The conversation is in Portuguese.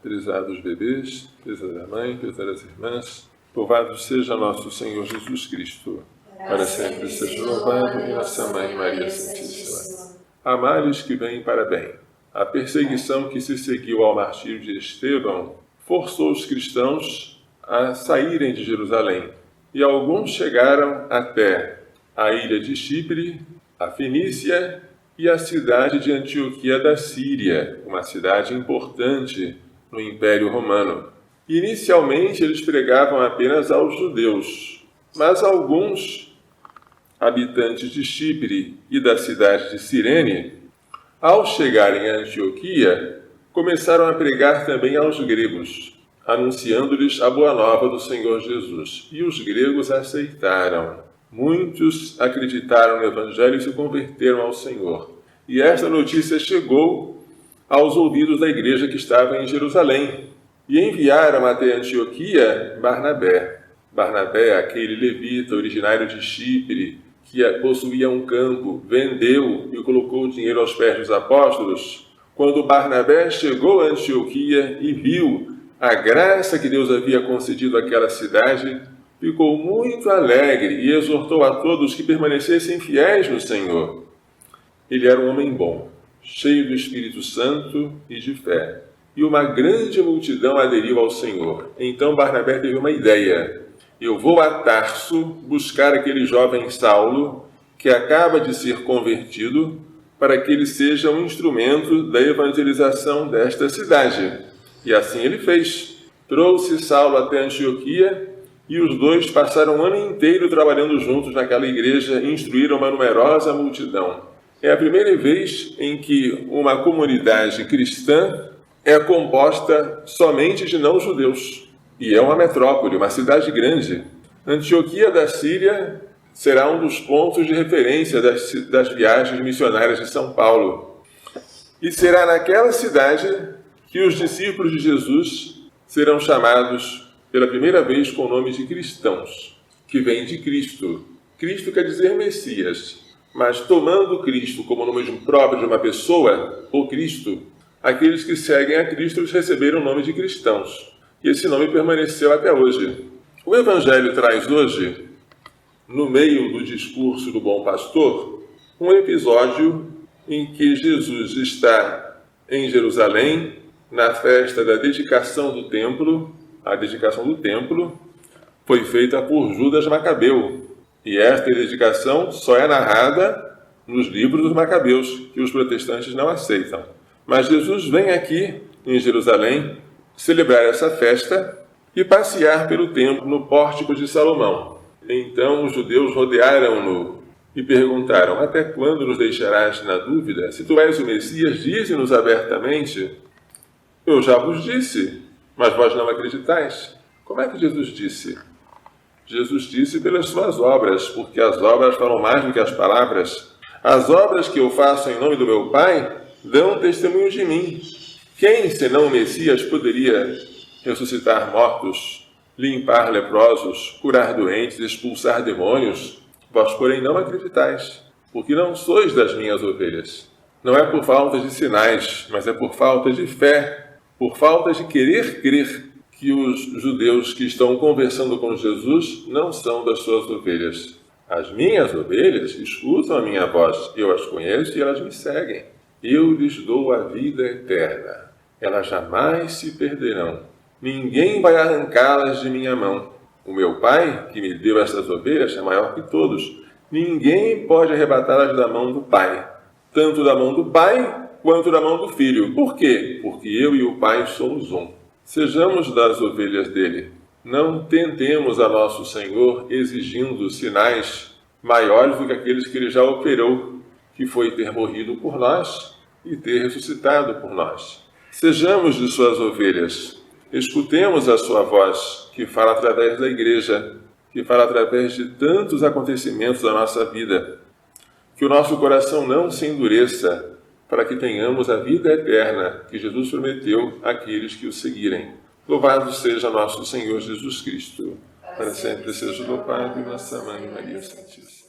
Prezados bebês, prezada mãe, prezadas irmãs, louvado seja nosso Senhor Jesus Cristo. Para sempre seja louvado e nossa Mãe Maria Santíssima. Há males que vêm para bem. A perseguição que se seguiu ao martírio de Estevão forçou os cristãos a saírem de Jerusalém. E alguns chegaram até a ilha de Chipre, a Fenícia e a cidade de Antioquia da Síria, uma cidade importante no Império Romano. Inicialmente eles pregavam apenas aos judeus, mas alguns habitantes de Chipre e da cidade de Cirene, ao chegarem a Antioquia, começaram a pregar também aos gregos, anunciando-lhes a boa nova do Senhor Jesus. E os gregos aceitaram. Muitos acreditaram no Evangelho e se converteram ao Senhor. E esta notícia chegou aos ouvidos da igreja que estava em Jerusalém. E enviaram até Antioquia Barnabé. Barnabé, aquele levita originário de Chipre, que possuía um campo, vendeu e colocou o dinheiro aos pés dos apóstolos. Quando Barnabé chegou a Antioquia e viu a graça que Deus havia concedido àquela cidade, ficou muito alegre e exortou a todos que permanecessem fiéis no Senhor. Ele era um homem bom, cheio do Espírito Santo e de fé. E uma grande multidão aderiu ao Senhor. Então Barnabé teve uma ideia. Eu vou a Tarso buscar aquele jovem Saulo, que acaba de ser convertido, para que ele seja um instrumento da evangelização desta cidade. E assim ele fez. Trouxe Saulo até Antioquia, e os dois passaram um ano inteiro trabalhando juntos naquela igreja e instruíram uma numerosa multidão. É a primeira vez em que uma comunidade cristã é composta somente de não-judeus. E é uma metrópole, uma cidade grande. Antioquia da Síria será um dos pontos de referência das viagens missionárias de São Paulo. E será naquela cidade que os discípulos de Jesus serão chamados pela primeira vez com o nome de cristãos, que vem de Cristo. Cristo quer dizer Messias. Mas tomando Cristo como nome próprio de uma pessoa, o Cristo, aqueles que seguem a Cristo eles receberam o nome de cristãos. E esse nome permaneceu até hoje. O Evangelho traz hoje, no meio do discurso do bom pastor, um episódio em que Jesus está em Jerusalém, na festa da dedicação do templo. A dedicação do templo foi feita por Judas Macabeu. E esta dedicação só é narrada nos livros dos Macabeus, que os protestantes não aceitam. Mas Jesus vem aqui, em Jerusalém, celebrar essa festa e passear pelo templo no pórtico de Salomão. Então os judeus rodearam-no e perguntaram: até quando nos deixarás na dúvida? Se tu és o Messias, dize-nos abertamente. Eu já vos disse, mas vós não acreditais. Como é que Jesus disse? Jesus disse pelas suas obras, porque as obras falam mais do que as palavras. As obras que eu faço em nome do meu Pai dão testemunho de mim. Quem, senão o Messias, poderia ressuscitar mortos, limpar leprosos, curar doentes, expulsar demônios? Vós, porém, não acreditais, porque não sois das minhas ovelhas. Não é por falta de sinais, mas é por falta de fé, por falta de querer crer que os judeus que estão conversando com Jesus não são das suas ovelhas. As minhas ovelhas escutam a minha voz, eu as conheço e elas me seguem. Eu lhes dou a vida eterna. Elas jamais se perderão. Ninguém vai arrancá-las de minha mão. O meu Pai, que me deu essas ovelhas, é maior que todos. Ninguém pode arrebatá-las da mão do Pai, tanto da mão do Pai quanto da mão do Filho. Por quê? Porque eu e o Pai somos um. Sejamos das ovelhas dele. Não tentemos a nosso Senhor exigindo sinais maiores do que aqueles que ele já operou, que foi ter morrido por nós e ter ressuscitado por nós. Sejamos de suas ovelhas. Escutemos a sua voz, que fala através da igreja, que fala através de tantos acontecimentos da nossa vida. Que o nosso coração não se endureça, para que tenhamos a vida eterna que Jesus prometeu àqueles que o seguirem. Louvado seja nosso Senhor Jesus Cristo. Para sempre seja louvado e nossa Mãe Maria Santíssima.